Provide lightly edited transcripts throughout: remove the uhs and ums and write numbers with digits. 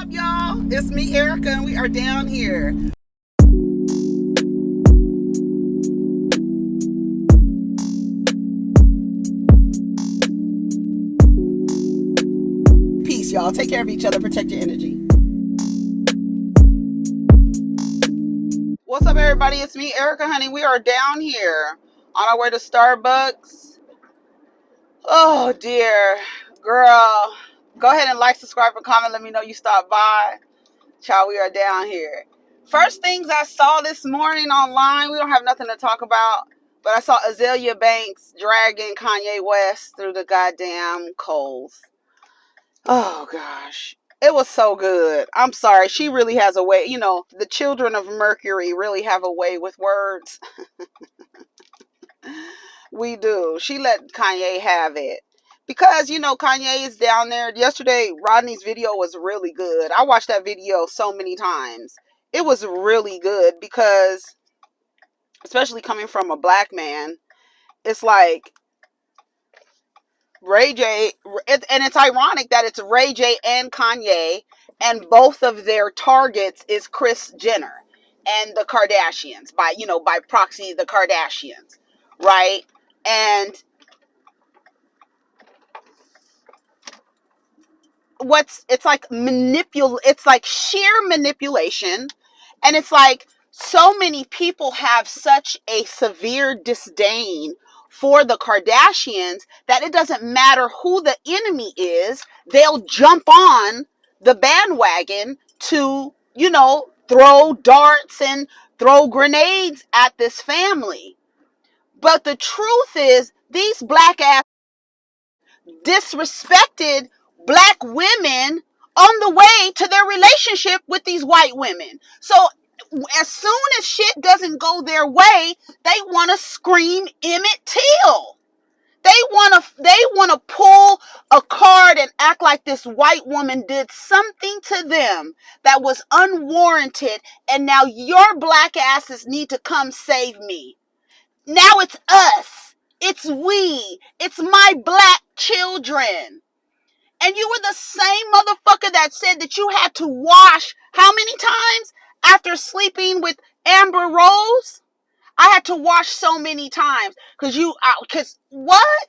up, y'all? It's me, Erica, and we are down here. Peace, y'all. Take care of each other. Protect your energy. What's up, everybody? It's me, Erica, honey. We are down here on our way to Starbucks. Oh, dear. Girl, go ahead and like, subscribe, and comment. Let me know you stopped by. Child, we are down here. First things I saw this morning online, we don't have nothing to talk about, but I saw Azealia Banks dragging Kanye West through the goddamn coals. Oh, gosh. It was so good. I'm sorry. She really has a way. You know, the children of Mercury really have a way with words. We do. She let Kanye have it. Because, you know, Kanye is down there. Yesterday, Rodney's video was really good. I watched that video so many times. It was really good because, especially coming from a black man, it's like Ray J, and it's ironic that it's Ray J and Kanye, and both of their targets is Kris Jenner and the Kardashians, by proxy, the Kardashians, right? And it's like sheer manipulation, and it's like so many people have such a severe disdain for the Kardashians that it doesn't matter who the enemy is, they'll jump on the bandwagon to, throw darts and throw grenades at this family. But the truth is, these black ass disrespected black women on the way to their relationship with these white women. So as soon as shit doesn't go their way, they want to scream Emmett Till. They want to pull a card and act like this white woman did something to them that was unwarranted, and now your black asses need to come save me. Now it's us. It's we. It's my black children. And you were the same motherfucker that said that you had to wash how many times after sleeping with Amber Rose? I had to wash so many times because what?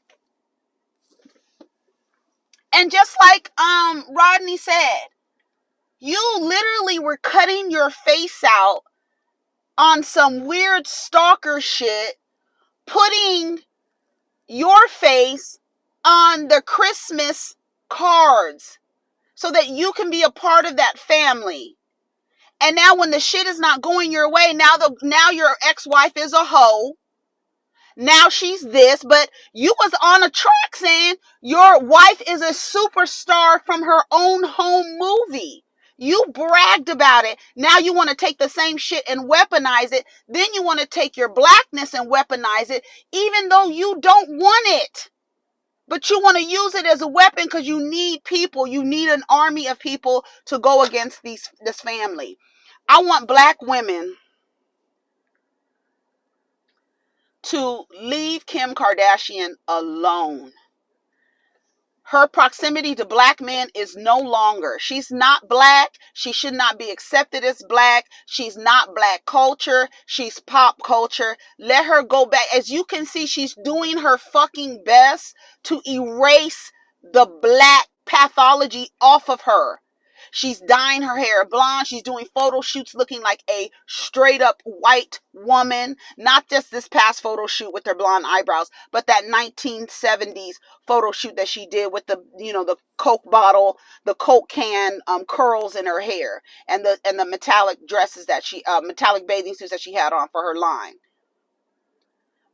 And just like Rodney said, you literally were cutting your face out on some weird stalker shit, putting your face on the Christmas cards so that you can be a part of that family. And now when the shit is not going your way, now your ex-wife is a hoe. Now she's this, but you was on a track saying your wife is a superstar from her own home movie. You bragged about it. Now you want to take the same shit and weaponize it. Then you want to take your blackness and weaponize it, even though you don't want it. But you want to use it as a weapon because you need people. You need an army of people to go against this family. I want black women to leave Kim Kardashian alone. Her proximity to black men is no longer. She's not black. She should not be accepted as black. She's not black culture. She's pop culture. Let her go back. As you can see, she's doing her fucking best to erase the black pathology off of her. She's dyeing her hair blonde. She's doing photo shoots looking like a straight up white woman. Not just this past photo shoot with her blonde eyebrows, but that 1970s photo shoot that she did with the Coke bottle, the Coke can curls in her hair, and the metallic dresses that metallic bathing suits that she had on for her line.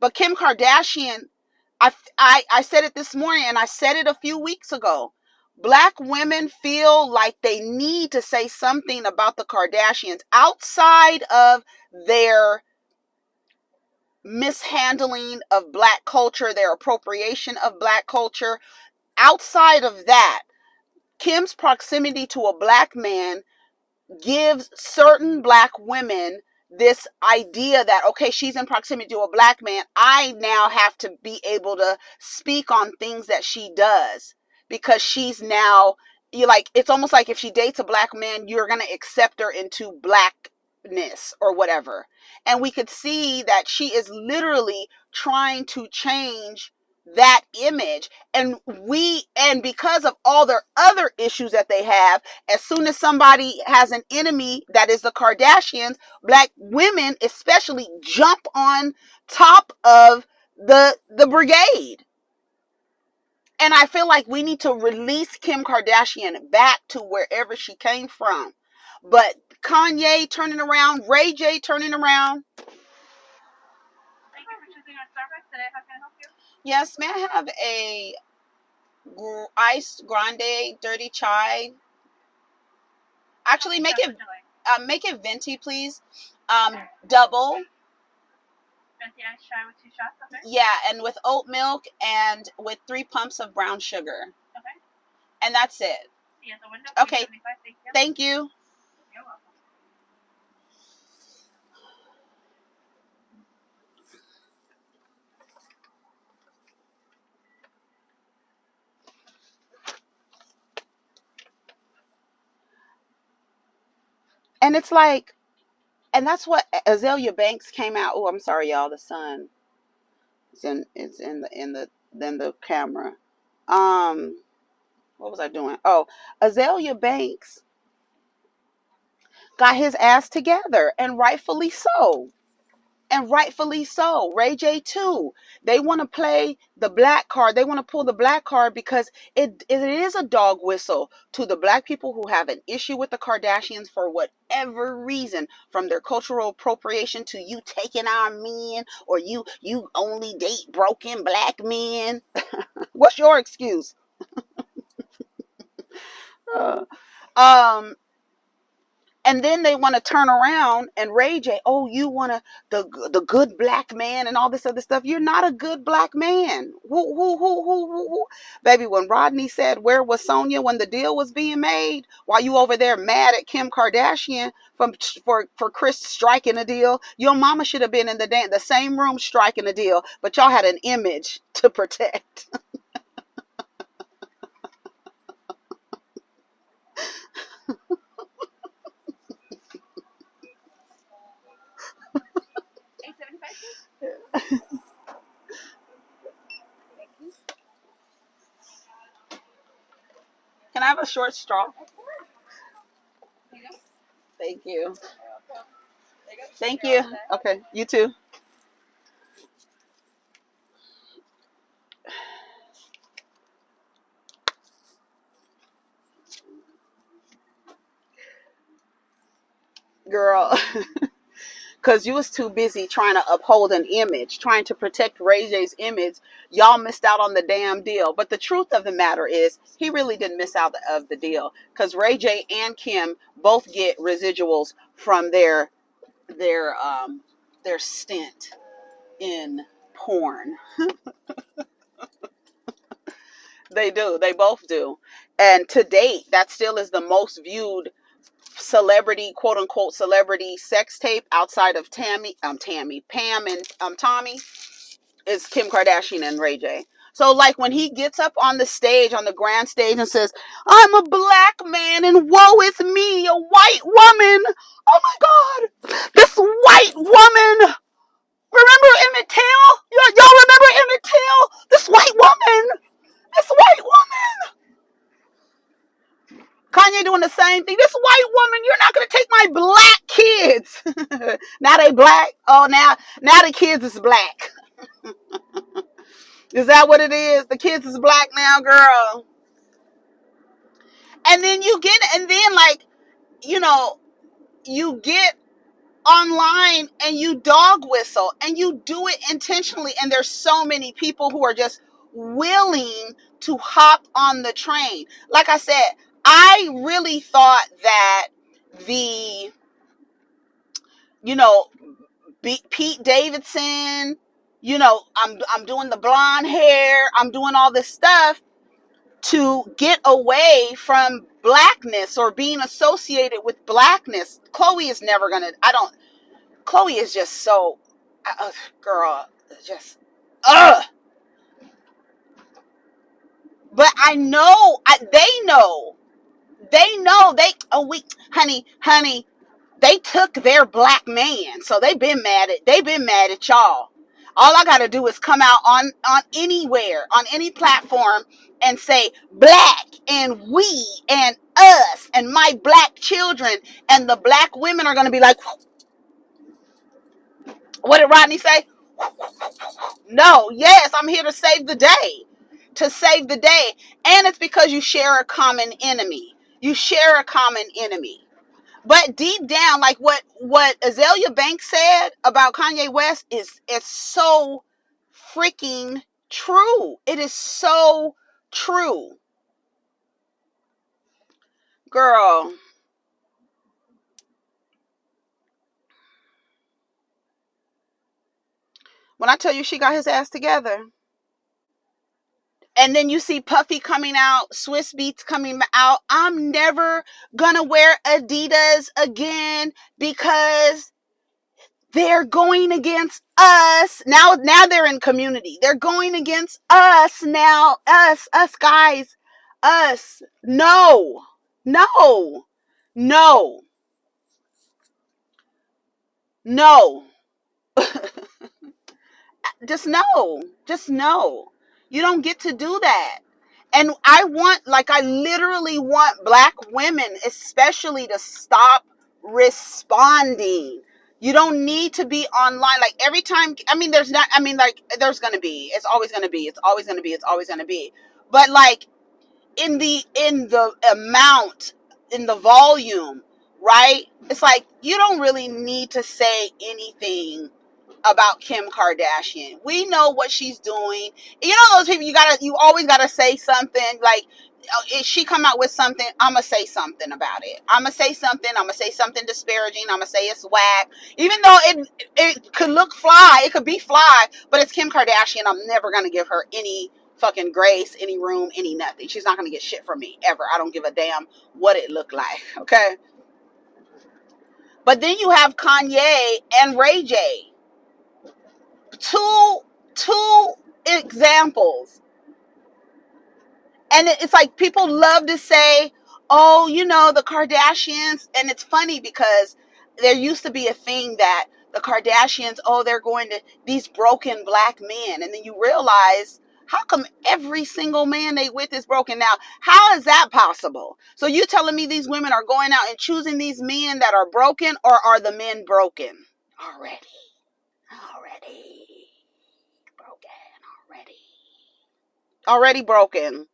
But Kim Kardashian, I said it this morning, and I said it a few weeks ago. Black women feel like they need to say something about the Kardashians outside of their mishandling of black culture, their appropriation of black culture. Outside of that, Kim's proximity to a black man gives certain black women this idea that, okay, she's in proximity to a black man. I now have to be able to speak on things that she does, because she's now you like, it's almost like if she dates a black man, you're going to accept her into blackness or whatever. And we could see that she is literally trying to change that image. And because of all their other issues that they have, as soon as somebody has an enemy that is the Kardashians, black women especially jump on top of the brigade. And I feel like we need to release Kim Kardashian back to wherever she came from. But Kanye turning around, Ray J turning around. Thank you for choosing our Starbucks today. How can I help you? Yes, may I have a iced grande dirty chai? Actually, make it venti, please. Double. Venti iced chai with 2 shots, okay? Yeah, and with oat milk and with 3 pumps of brown sugar. Okay. And that's it. See you at the window. Okay. Thank you. You're welcome. And it's like, and that's what Azealia Banks came out. Oh, I'm sorry, y'all. The sun is in the camera. What was I doing? Oh, Azealia Banks got his ass together, and rightfully so. And rightfully so. Ray J too. They want to play the black card. They want to pull the black card because it is a dog whistle to the black people who have an issue with the Kardashians for whatever reason, from their cultural appropriation to you taking our men, or you only date broken black men. What's your excuse? And then they want to turn around and Ray J, oh, you want the good black man and all this other stuff. You're not a good black man. Who? Baby, when Rodney said, where was Sonia when the deal was being made? While you over there mad at Kim Kardashian for Chris striking a deal, your mama should have been in the same room striking a deal, but y'all had an image to protect. Can I have a short straw? Thank you. Thank you. Okay, you too. Girl. Because you was too busy trying to uphold an image, trying to protect Ray J's image. Y'all missed out on the damn deal. But the truth of the matter is, he really didn't miss out of the deal, because Ray J and Kim both get residuals from their stint in porn. They do. They both do. And to date, that still is the most viewed celebrity, quote unquote, celebrity sex tape outside of Pam and Tommy, is Kim Kardashian and Ray J. So like when he gets up on the stage, on the grand stage, and says, I'm a black man and woe is me, a white woman. Oh my God, this white woman. Remember Emmett Till? Y'all remember Emmett Till? This white woman. This white woman. Kanye doing the same thing. This white woman, you're not going to take my black kids. Now they black. Oh, now the kids is black. Is that what it is? The kids is black now, girl. And then like, you get online and you dog whistle and you do it intentionally. And there's so many people who are just willing to hop on the train. Like I said, I really thought that the, Pete Davidson, I'm doing the blonde hair, I'm doing all this stuff to get away from blackness or being associated with blackness. Chloe is never gonna, Chloe is just so, girl, just, but I know, they know They know honey, they took their black man, so they've been mad at y'all. All I gotta do is come out on anywhere, on any platform, and say black and we and us and my black children, and the black women are gonna be like, what did Rodney say? No, yes, I'm here to save the day. To save the day. And it's because you share a common enemy. You share a common enemy. But deep down, like what Azealia Banks said about Kanye West is so freaking true. It is so true. Girl. When I tell you she got his ass together. And then you see Puffy coming out, Swiss Beats coming out. I'm never gonna wear Adidas again because they're going against us. Now they're in community. They're going against us now. Us guys. Us. No. No. No. No. Just no. Just no. You don't get to do that. And I literally want black women, especially, to stop responding. You don't need to be online. Like every time, there's going to be, it's always going to be, it's always going to be, it's always going to be. But like in the amount, in the volume, right? It's like, you don't really need to say anything about Kim Kardashian. We know what she's doing. You know those people, you always gotta say something. Like, if she come out with something, I'ma say something about it. I'ma say something disparaging. I'ma say it's whack. Even though it could look fly, it could be fly, but it's Kim Kardashian. I'm never gonna give her any fucking grace, any room, any nothing. She's not gonna get shit from me ever. I don't give a damn what it looked like. Okay. But then you have Kanye and Ray J. Two examples. And it's like, people love to say, oh, the Kardashians. And it's funny because there used to be a thing that the Kardashians, oh, they're going to these broken black men. And then you realize, how come every single man they with is broken? Now, how is that possible? So you telling me these women are going out and choosing these men that are broken, or are the men broken already? Already broken.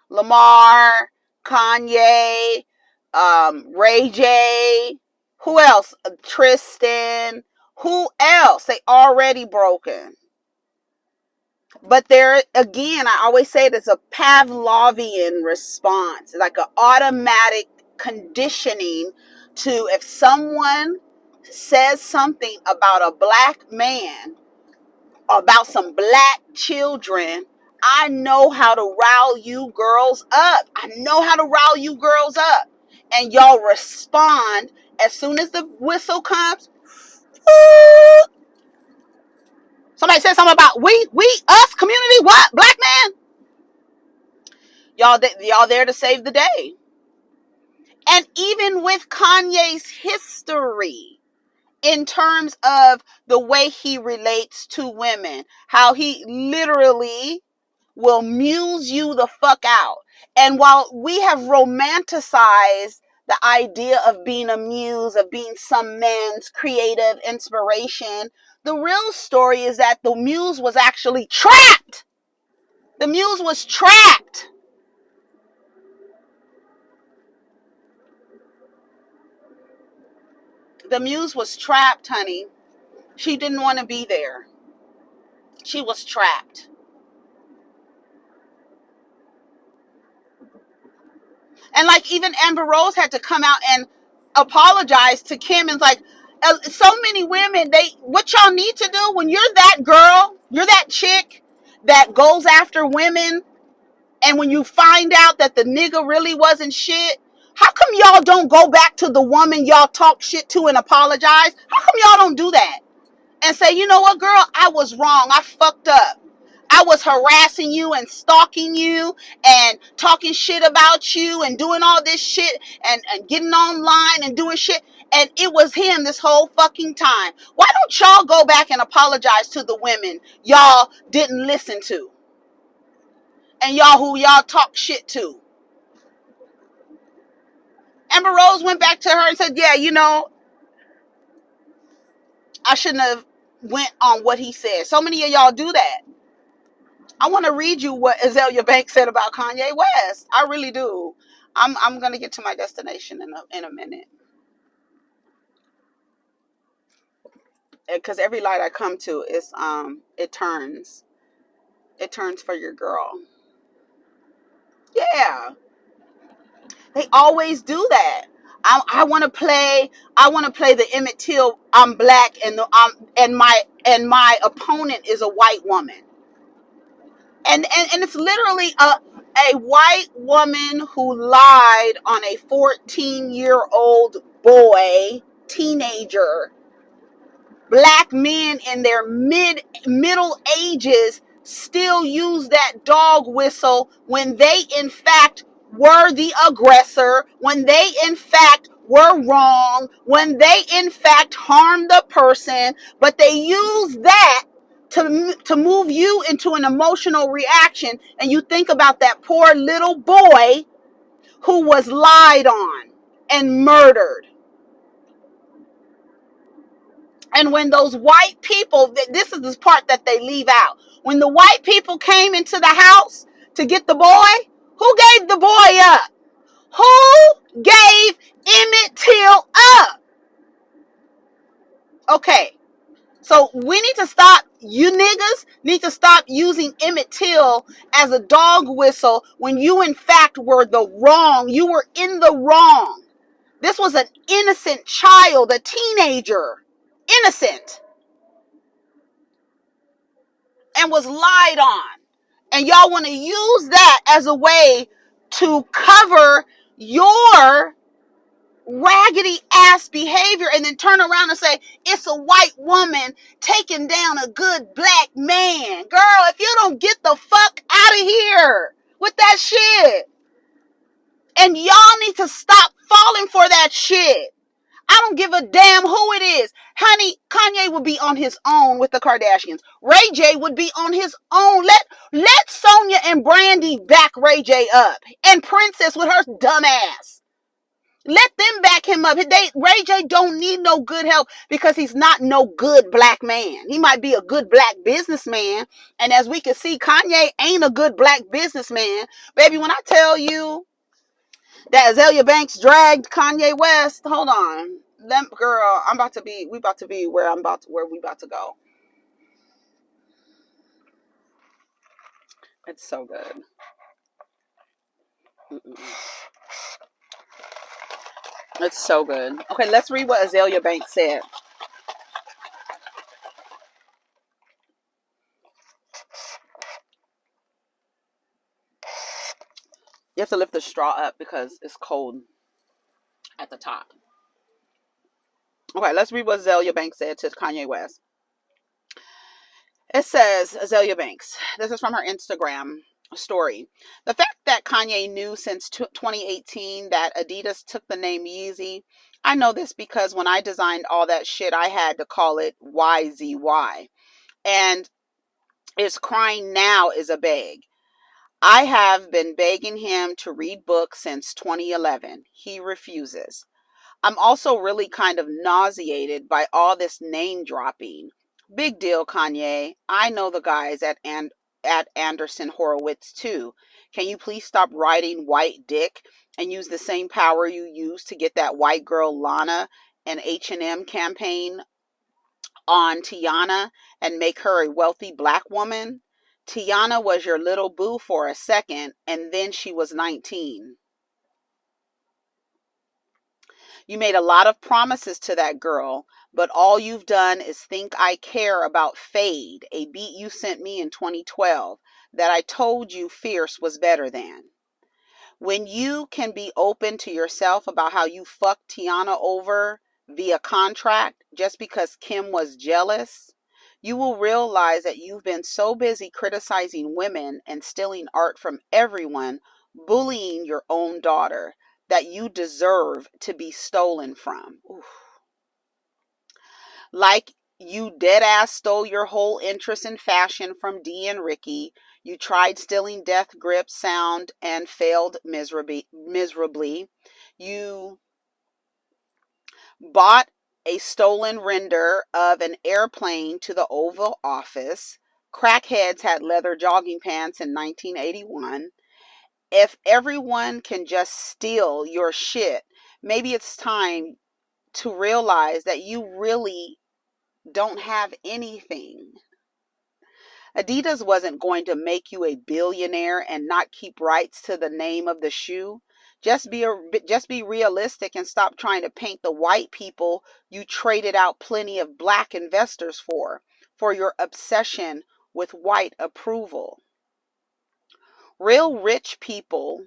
Lamar, Kanye, Ray J, who else? Tristan, who else? They already broken. But there again, I always say it's a Pavlovian response, like an automatic conditioning to, if someone says something about a black man, about some black children, I know how to rile you girls up. And y'all respond as soon as the whistle comes. Somebody said something about we, us, community, what? Black man? Y'all there to save the day. And even with Kanye's history, in terms of the way he relates to women, how he literally will muse you the fuck out. And while we have romanticized the idea of being a muse, of being some man's creative inspiration, the real story is that the muse was actually trapped. The muse was trapped. The muse was trapped, honey. She didn't want to be there. She was trapped. And like, even Amber Rose had to come out and apologize to Kim, and like, so many women, what y'all need to do when you're that girl, you're that chick that goes after women, and when you find out that the nigga really wasn't shit, how come y'all don't go back to the woman y'all talk shit to and apologize? How come y'all don't do that? And say, you know what, girl, I was wrong. I fucked up. I was harassing you and stalking you and talking shit about you and doing all this shit and getting online and doing shit. And it was him this whole fucking time. Why don't y'all go back and apologize to the women y'all didn't listen to? And y'all who y'all talk shit to? Amber Rose went back to her and said, yeah, you know, I shouldn't have went on what he said. So many of y'all do that. I want to read you what Azealia Banks said about Kanye West. I really do. I'm gonna get to my destination in a minute. Because every light I come to is it turns for your girl. Yeah, they always do that. I want to play. I want to play the Emmett Till. I'm black and my opponent is a white woman. And it's literally a white woman who lied on a 14-year-old boy, teenager. Black men in their middle ages still use that dog whistle when they in fact were the aggressor, when they in fact were wrong, when they in fact harmed the person, but they use that to move you into an emotional reaction. And you think about that poor little boy who was lied on and murdered. And when those white people, this is the part that they leave out. When the white people came into the house to get the boy, who gave the boy up? Who gave Emmett Till up? Okay, so we need to stop, you niggas need to stop using Emmett Till as a dog whistle when you in fact were the wrong. You were in the wrong. This was an innocent child, a teenager, innocent, and was lied on. And y'all want to use that as a way to cover your raggedy ass behavior and then turn around and say it's a white woman taking down a good black man. Girl, if you don't get the fuck out of here with that shit. And y'all need to stop falling for that shit. I don't give a damn who it is. Honey, Kanye would be on his own with the Kardashians. Ray J would be on his own. Let Sonia and Brandy back Ray J up. And Princess with her dumb ass. Let them back him up. Ray J don't need no good help because he's not no good black man. He might be a good black businessman. And as we can see, Kanye ain't a good black businessman. Baby, when I tell you that Azealia Banks dragged Kanye West, hold on. Girl, we about to be where we about to go. It's so good. Mm-mm. It's so good. Okay, let's read what Azealia Banks said. You have to lift the straw up because it's cold at the top. Okay, let's read what Azealia Banks said to Kanye West. It says, Azealia Banks, this is from her Instagram story. The fact that Kanye knew since 2018 that Adidas took the name Yeezy, I know this because when I designed all that shit, I had to call it YZY. And it's crying now is a beg. I have been begging him to read books since 2011. He refuses. I'm also really kind of nauseated by all this name dropping. Big deal, Kanye. I know the guys at Anderson Horowitz too. Can you please stop writing white dick and use the same power you used to get that white girl Lana and H&M campaign on Tiana and make her a wealthy black woman? Tiana was your little boo for a second, and then she was 19. You made a lot of promises to that girl, but all you've done is think I care about Fade, a beat you sent me in 2012 that I told you Fierce was better than. When you can be open to yourself about how you fucked Tiana over via contract just because Kim was jealous, You will realize that you've been so busy criticizing women and stealing art from everyone, bullying your own daughter, that you deserve to be stolen from. Oof. Like you dead ass stole your whole interest in fashion from Dee and Ricky. You tried stealing Death Grip sound and failed miserably. You bought a stolen render of an airplane to the Oval Office. Crackheads had leather jogging pants in 1981. If everyone can just steal your shit, maybe it's time to realize that you really don't have anything. Adidas wasn't going to make you a billionaire and not keep rights to the name of the shoe. Just be realistic and stop trying to paint the white people you traded out plenty of black investors for your obsession with white approval. Real rich people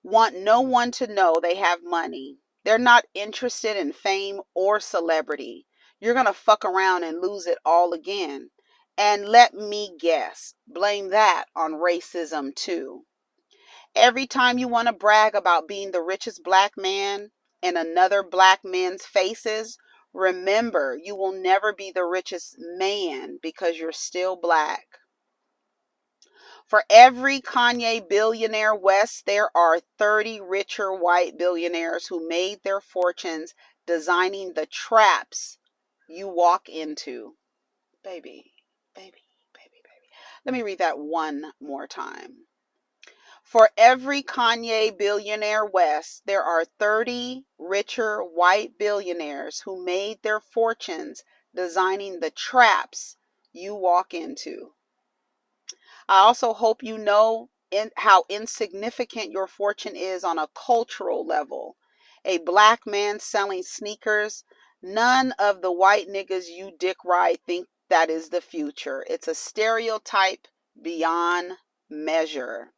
want no one to know they have money. They're not interested in fame or celebrity. You're going to fuck around and lose it all again. And let me guess, blame that on racism too. Every time you want to brag about being the richest black man in another black man's faces, remember you will never be the richest man because you're still black. For every Kanye billionaire West, there are 30 richer white billionaires who made their fortunes designing the traps you walk into. Baby, baby, baby, baby. Let me read that one more time. For every Kanye billionaire West, there are 30 richer white billionaires who made their fortunes designing the traps you walk into. I also hope you know how insignificant your fortune is on a cultural level. A black man selling sneakers, none of the white niggas you dick ride think that is the future. It's a stereotype beyond measure.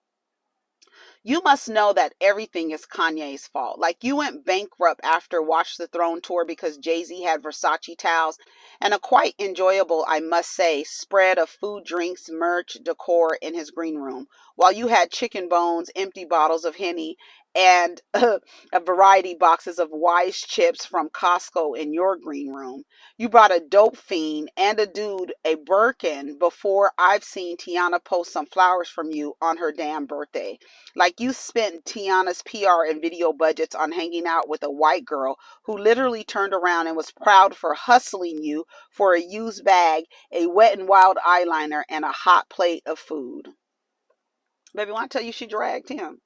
You must know that everything is Kanye's fault. Like, you went bankrupt after Watch the Throne tour because Jay-Z had Versace towels and a quite enjoyable, I must say, spread of food, drinks, merch, decor in his green room, while you had chicken bones, empty bottles of Henny, and a variety boxes of Wise chips from Costco in your green room. You brought a dope fiend and a dude a Birkin before I've seen Tiana post some flowers from you on her damn birthday. Like, you spent Tiana's PR and video budgets on hanging out with a white girl who literally turned around and was proud for hustling you for a used bag, a Wet n Wild eyeliner, and a hot plate of food. Baby, want to tell you she dragged him?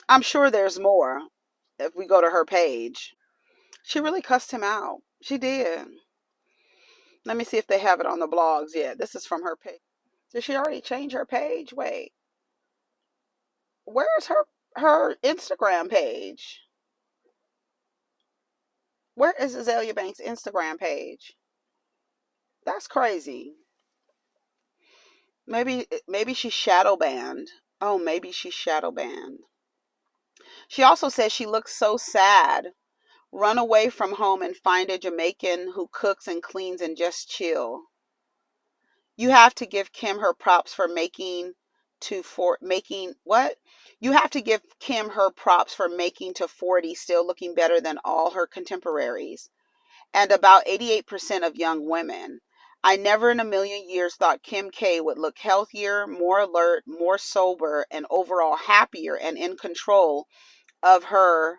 I'm sure there's more if we go to her page. She really cussed him out. She did. Let me see if they have it on the blogs yet. This is from her page. Did she already change her page? Wait. Where's her Instagram page? Where is Azealia Banks' Instagram page? That's crazy. Maybe she's shadow banned. Oh, maybe she's shadow banned. She also says she looks so sad. Run away from home and find a Jamaican who cooks and cleans and just chill. You have to give Kim her props for making what? You have to give Kim her props for making to 40 still looking better than all her contemporaries, and about 88% of young women. I never in a million years thought Kim K would look healthier, more alert, more sober, and overall happier and in control of her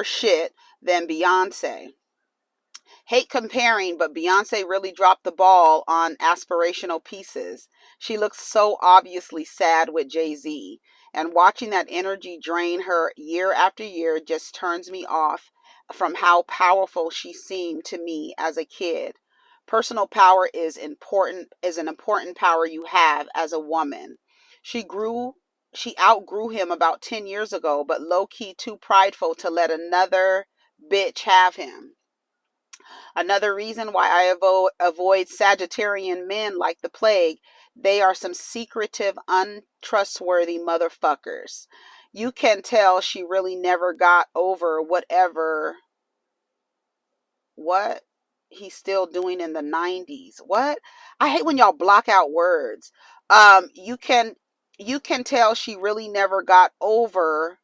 shit than Beyonce. Hate comparing, but Beyonce really dropped the ball on aspirational pieces. She looks so obviously sad with Jay-Z, and watching that energy drain her year after year just turns me off from how powerful she seemed to me as a kid. Personal power is an important power you have as a woman. She outgrew him about 10 years ago, but low-key too prideful to let another bitch have him. Another reason why I avoid Sagittarian men like the plague. They are some secretive, untrustworthy motherfuckers. You can tell she really never got over what? he's still doing in the 90s. What? I hate when y'all block out words. You can tell she really never got over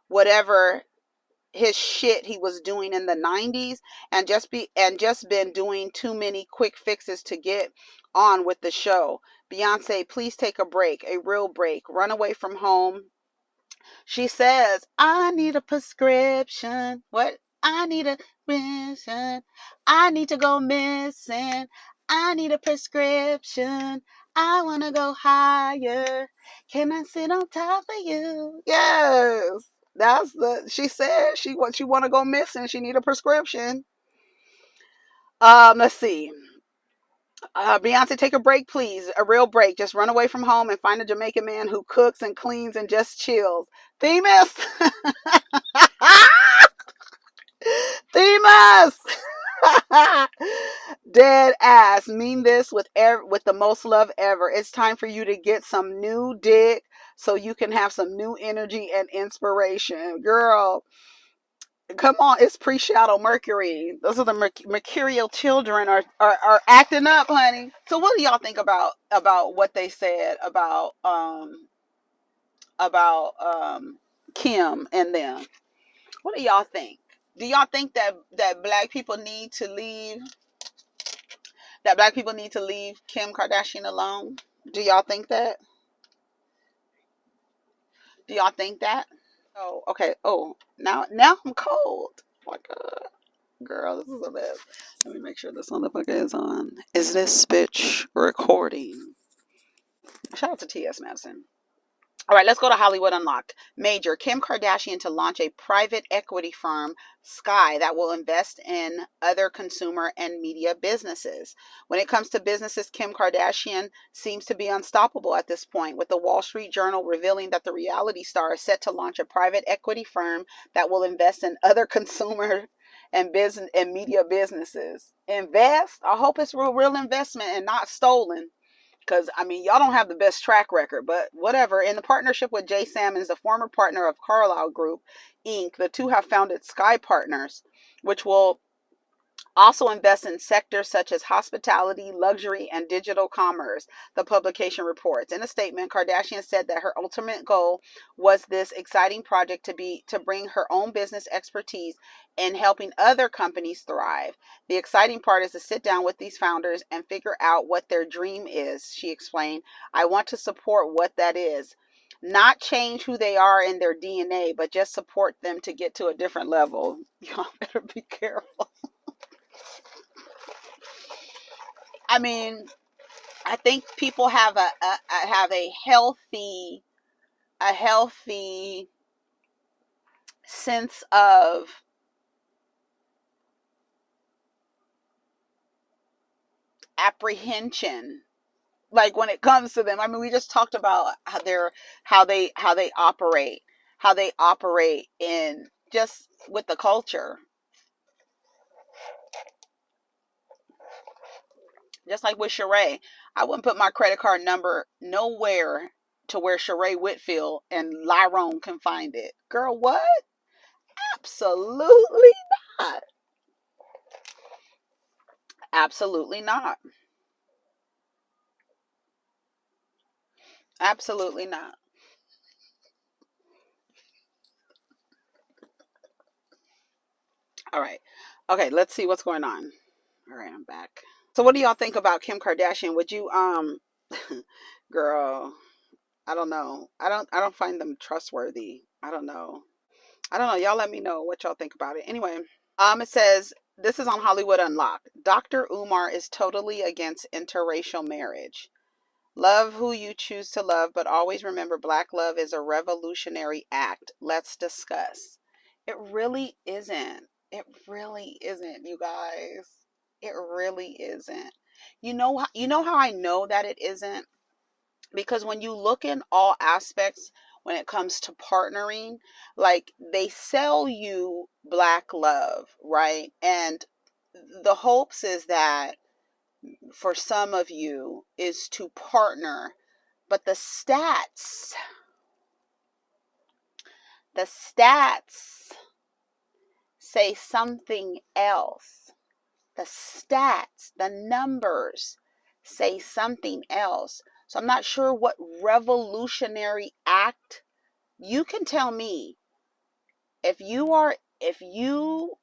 whatever his shit he was doing in the 90s, and just been doing too many quick fixes to get on with the show. Beyonce, please take a break, a real break. Run away from home. She says, I need a prescription. What? I need a prescription. I need to go missing. I need a prescription. I want to go higher. Can I sit on top of you? Yes. She said she want to go missing. She need a prescription. Let's see. Beyonce, take a break, please. A real break. Just run away from home and find a Jamaican man who cooks and cleans and just chills. Themis! Themis! Dead ass. Mean this with the most love ever. It's time for you to get some new dick so you can have some new energy and inspiration. Girl, come on. It's pre-shadow Mercury. Those are the mercurial children are acting up, honey. So what do y'all think about what they said about Kim and them? What do y'all think? Do y'all think that black people need to leave Kim Kardashian alone? Do y'all think that? Do y'all think that? Oh, okay. Oh, now I'm cold. Oh my God. Girl, this is a mess. Let me make sure this motherfucker is on. Is this bitch recording? Shout out to TS Madison. All right, let's go to Hollywood Unlocked. Major Kim Kardashian to launch a private equity firm, Sky, that will invest in other consumer and media businesses. When it comes to businesses, Kim Kardashian seems to be unstoppable at this point, with the Wall Street Journal revealing that the reality star is set to launch a private equity firm that will invest in other consumer and business and media businesses. Invest? I hope it's real investment and not stolen. Because, I mean, y'all don't have the best track record, but whatever. In the partnership with Jay Sammons, the former partner of Carlyle Group, Inc., the two have founded Sky Partners, which will also invest in sectors such as hospitality, luxury, and digital commerce, the publication reports. In a statement, Kardashian said that her ultimate goal was this exciting project to bring her own business expertise in helping other companies thrive. The exciting part is to sit down with these founders and figure out what their dream is, she explained. I want to support what that is. Not change who they are in their DNA, but just support them to get to a different level. Y'all better be careful. I mean, I think people have a healthy sense of apprehension, like when it comes to them. I mean, we just talked about how they operate in just with the culture. Just like with Sheree, I wouldn't put my credit card number nowhere to where Sheree Whitfield and Lyrone can find it. Girl, what? Absolutely not. Absolutely not. Absolutely not. All right. Okay, let's see what's going on. All right, I'm back. So what do y'all think about Kim Kardashian? Would you girl, I don't know. I don't find them trustworthy. I don't know. I don't know. Y'all let me know what y'all think about it. Anyway, it says this is on Hollywood Unlocked. Dr. Umar is totally against interracial marriage. Love who you choose to love, but always remember black love is a revolutionary act. Let's discuss. It really isn't. It really isn't, you guys. It really isn't. You know how I know that it isn't? Because when you look in all aspects when it comes to partnering, like they sell you black love, right? And the hopes is that for some of you is to partner, but the stats say something else. the stats, the numbers say something else. So I'm not sure what revolutionary act. You can tell me if you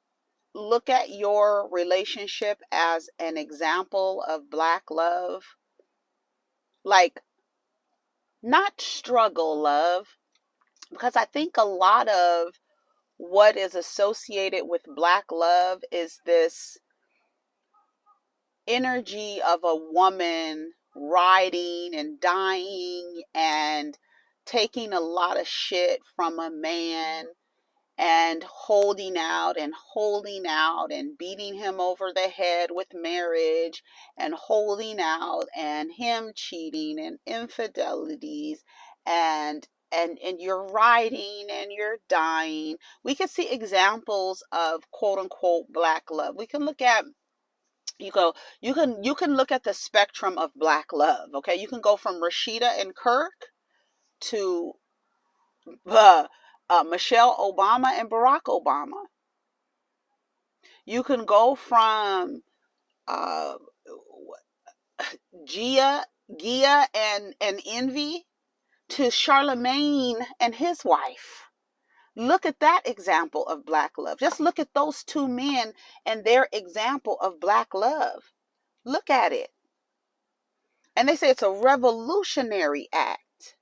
look at your relationship as an example of Black love, like not struggle love, because I think a lot of what is associated with Black love is this energy of a woman riding and dying and taking a lot of shit from a man and holding out and beating him over the head with marriage and holding out and him cheating and infidelities and you're riding and you're dying. We can see examples of quote unquote Black love. We can look at you can look at the spectrum of Black love. Okay, you can go from Rashida and Kirk to Michelle Obama and Barack Obama. You can go from uh, Gia and Envy to Charlemagne and his wife. Look at that example of Black love. Just look at those two men and their example of Black love. Look at it. And they say it's a revolutionary act.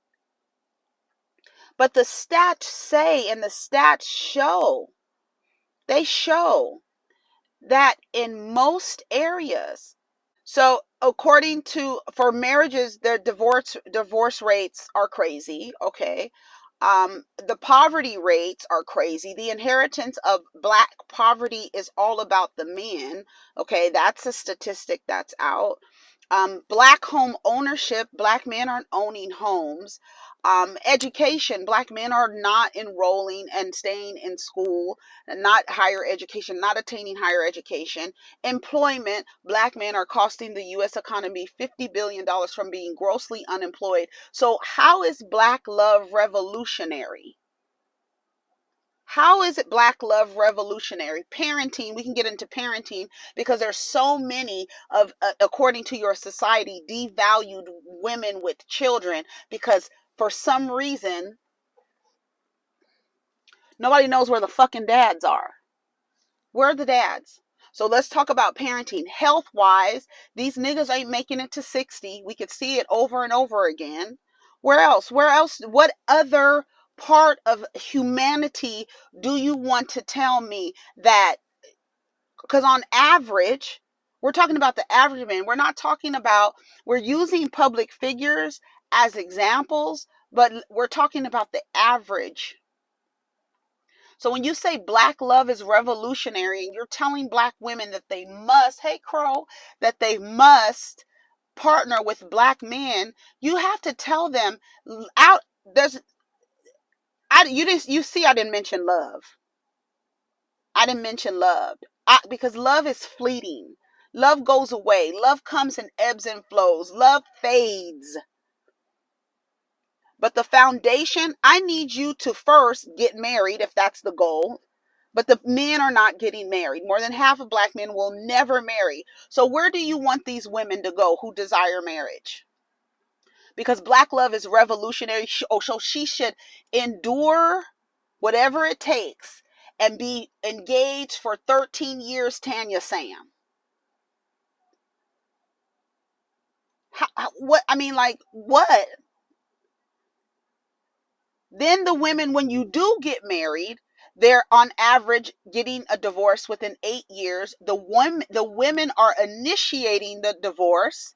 But the stats say and the stats show, they show that in most areas, so according to, for marriages, their divorce rates are crazy. Okay. The poverty rates are crazy. The inheritance of Black poverty is all about the men. Okay, that's a statistic that's out. Black home ownership, Black men aren't owning homes. Education, Black men are not enrolling and staying in school, and not higher education, not attaining higher education. Employment, Black men are costing the U.S. economy $50 billion from being grossly unemployed. So how is Black love revolutionary? How is it Black love revolutionary? Parenting, we can get into parenting because there's so many of, according to your society, devalued women with children because for some reason, nobody knows where the fucking dads are. Where are the dads? So let's talk about parenting. Health-wise, these niggas ain't making it to 60. We could see it over and over again. Where else? Where else? What other part of humanity do you want to tell me that? Because on average, we're talking about the average man. We're not talking about, we're using public figures as examples, but we're talking about the average. So when you say Black love is revolutionary and you're telling Black women that they must, hey Crow, that they must partner with Black men, you have to tell them out there's you see I didn't mention love. I didn't mention love. Because love is fleeting. Love goes away. Love comes in ebbs and flows. Love fades. But the foundation, I need you to first get married if that's the goal. But the men are not getting married. More than half of Black men will never marry. So where do you want these women to go who desire marriage? Because Black love is revolutionary. So she should endure whatever it takes and be engaged for 13 years, Tanya Sam. What? I mean, like, what? Then the women, when you do get married, they're on average getting a divorce within 8 years. The women are initiating the divorce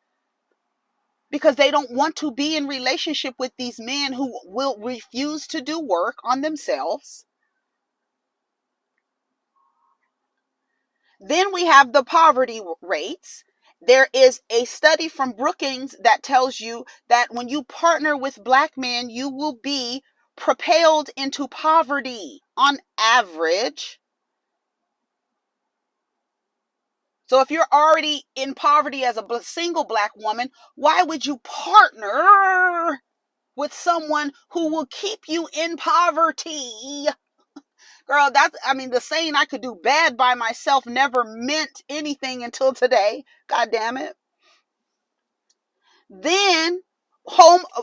because they don't want to be in relationship with these men who will refuse to do work on themselves. Then we have the poverty rates. There is a study from Brookings that tells you that when you partner with Black men, you will be propelled into poverty on average. So if you're already in poverty as a single Black woman, why would you partner with someone who will keep you in poverty? Girl, the saying I could do bad by myself never meant anything until today. God damn it. Then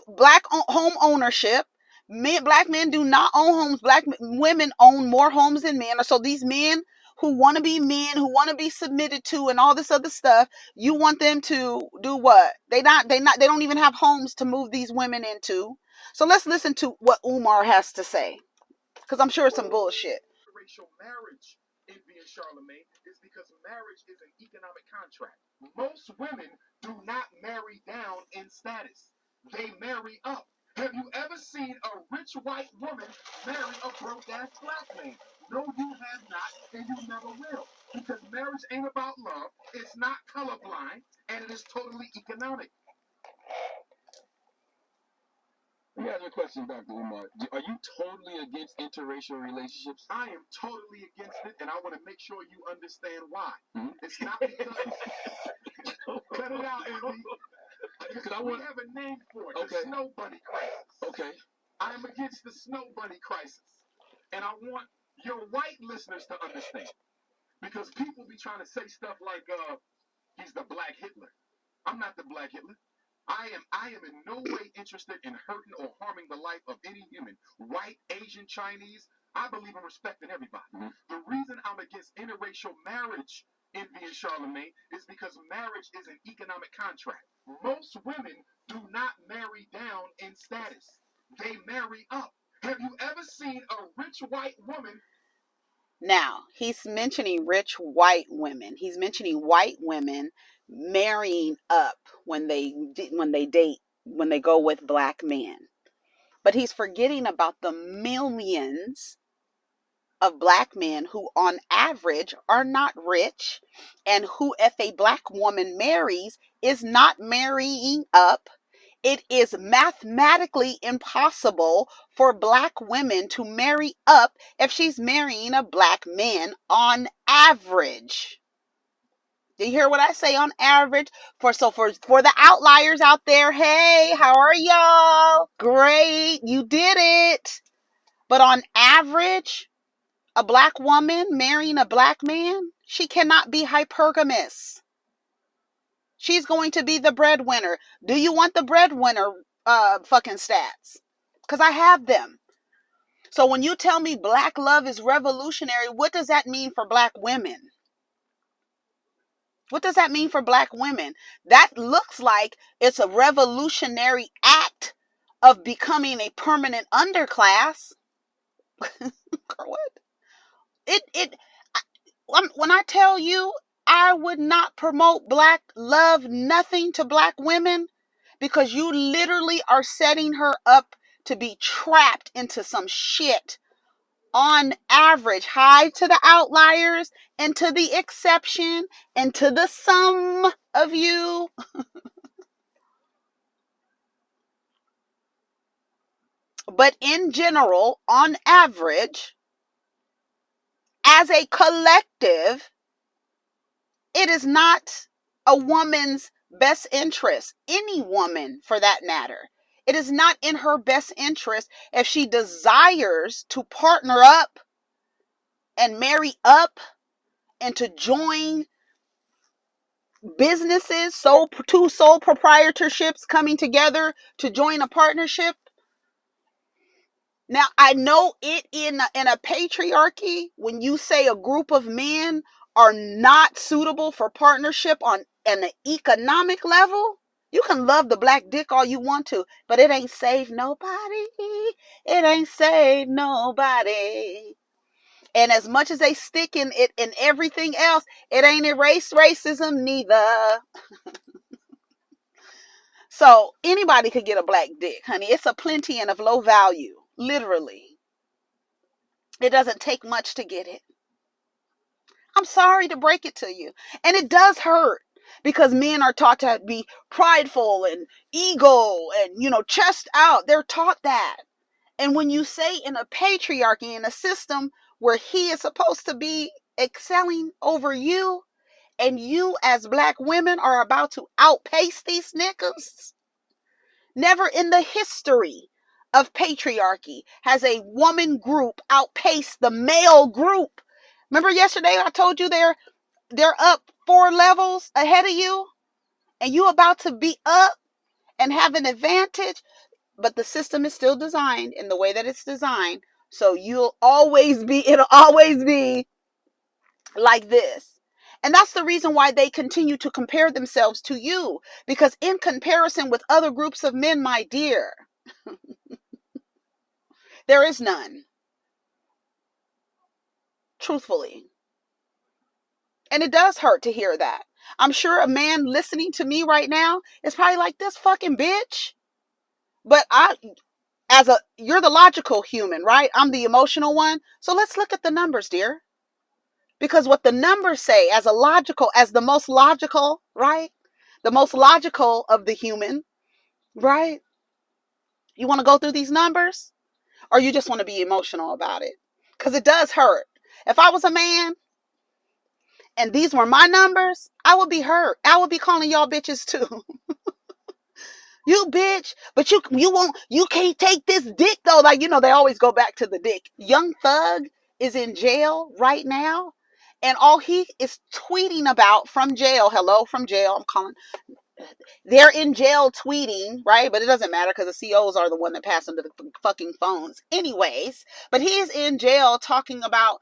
black home ownership. Black men do not own homes. Black women own more homes than men. So these men who want to be men, who want to be submitted to, and all this other stuff, you want them to do what? They don't even have homes to move these women into. So let's listen to what Umar has to say, because I'm sure it's some bullshit. Interracial marriage in Charlemagne is because marriage is an economic contract. Most women do not marry down in status. They marry up. Have you ever seen a rich white woman marry a broke-ass black man? No, you have not, and you never will. Because marriage ain't about love, it's not colorblind, and it is totally economic. Let me ask you a question, Dr. Umar. Are you totally against interracial relationships? I am totally against it, and I want to make sure you understand why. Mm-hmm. It's not because... Cut it out, Andy. We have a name for it, okay. The snow bunny crisis. Okay. I'm against the snow bunny crisis. And I want your white listeners to understand. Because people be trying to say stuff like, he's the black Hitler. I'm not the black Hitler. I am in no way interested in hurting or harming the life of any human. White, Asian, Chinese. I believe in respecting everybody. Mm-hmm. The reason I'm against interracial marriage in Charlemagne is because marriage is an economic contract. Most women do not marry down in status. They marry up. Have you ever seen a rich white woman? Now, he's mentioning rich white women. He's mentioning white women marrying up when they date, when they go with black men. But he's forgetting about the millions of black men who on average are not rich, and who, if a black woman marries, is not marrying up. It is mathematically impossible for black women to marry up if she's marrying a black man on average. Do you hear what I say? On average? For the outliers out there, hey, how are y'all? Great, you did it. But on average, a black woman marrying a black man, she cannot be hypergamous. She's going to be the breadwinner. Do you want the breadwinner fucking stats? Because I have them. So when you tell me black love is revolutionary, what does that mean for black women? What does that mean for black women? That looks like it's a revolutionary act of becoming a permanent underclass. What? When I tell you, I would not promote black love, nothing to black women, because you literally are setting her up to be trapped into some shit. On average, high to the outliers and to the exception and to the sum of you. But in general, on average, as a collective, it is not a woman's best interest, any woman for that matter. It is not in her best interest if she desires to partner up and marry up and to join businesses, two sole proprietorships coming together to join a partnership. Now, I know it in a patriarchy, when you say a group of men are not suitable for partnership on an economic level, you can love the black dick all you want to, but it ain't saved nobody. It ain't saved nobody. And as much as they stick in it and everything else, it ain't erased racism neither. So anybody could get a black dick, honey. It's a plenty and of low value. Literally. It doesn't take much to get it. I'm sorry to break it to you. And it does hurt, because men are taught to be prideful and ego and, chest out. They're taught that. And when you say in a patriarchy, in a system where he is supposed to be excelling over you, and you as black women are about to outpace these niggas, never in the history of patriarchy has a woman group outpaced the male group. Remember yesterday I told you they're up 4 levels ahead of you, and you about to be up and have an advantage, but the system is still designed in the way that it's designed. So it'll always be like this. And that's the reason why they continue to compare themselves to you, because in comparison with other groups of men, my dear, there is none. Truthfully. And it does hurt to hear that. I'm sure a man listening to me right now is probably like, this fucking bitch. But you're the logical human, right? I'm the emotional one. So let's look at the numbers, dear. Because what the numbers say, as the most logical, right? The most logical of the human, right? You want to go through these numbers, or you just want to be emotional about it? Because it does hurt. If I was a man and these were my numbers, I would be hurt. I would be calling y'all bitches too. You bitch, but you can't take this dick though. Like, they always go back to the dick. Young Thug is in jail right now, and all he is tweeting about from jail, hello from jail, I'm calling, they're in jail tweeting, right? But it doesn't matter because the COs are the one that pass them the fucking phones anyways. But he's in jail talking about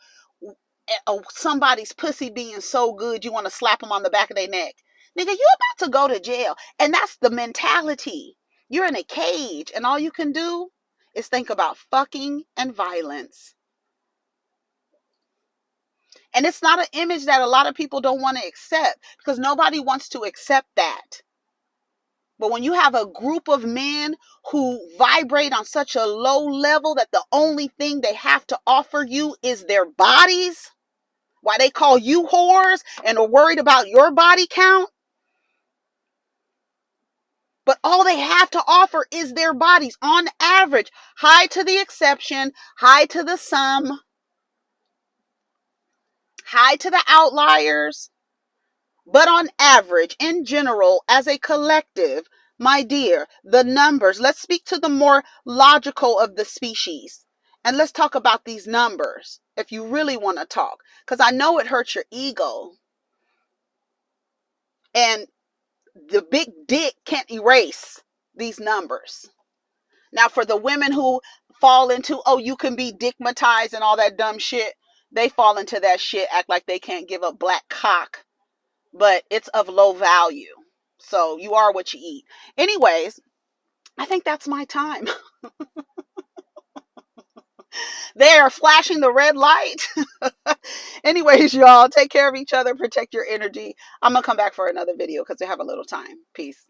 somebody's pussy being so good you want to slap them on the back of their neck. Nigga, you about to go to jail. And that's the mentality. You're in a cage, and all you can do is think about fucking and violence. And it's not an image that a lot of people don't want to accept, because nobody wants to accept that. But when you have a group of men who vibrate on such a low level that the only thing they have to offer you is their bodies, why they call you whores and are worried about your body count, but all they have to offer is their bodies on average. High to the exception, high to the sum, high to the outliers. But on average, in general, as a collective, my dear, the numbers, let's speak to the more logical of the species. And let's talk about these numbers, if you really want to talk. Because I know it hurts your ego. And the big dick can't erase these numbers. Now, for the women who fall into, you can be dickmatized and all that dumb shit, they fall into that shit, act like they can't give up black cock. But it's of low value. So you are what you eat. Anyways, I think that's my time. They are flashing the red light. Anyways, y'all, take care of each other. Protect your energy. I'm going to come back for another video because I have a little time. Peace.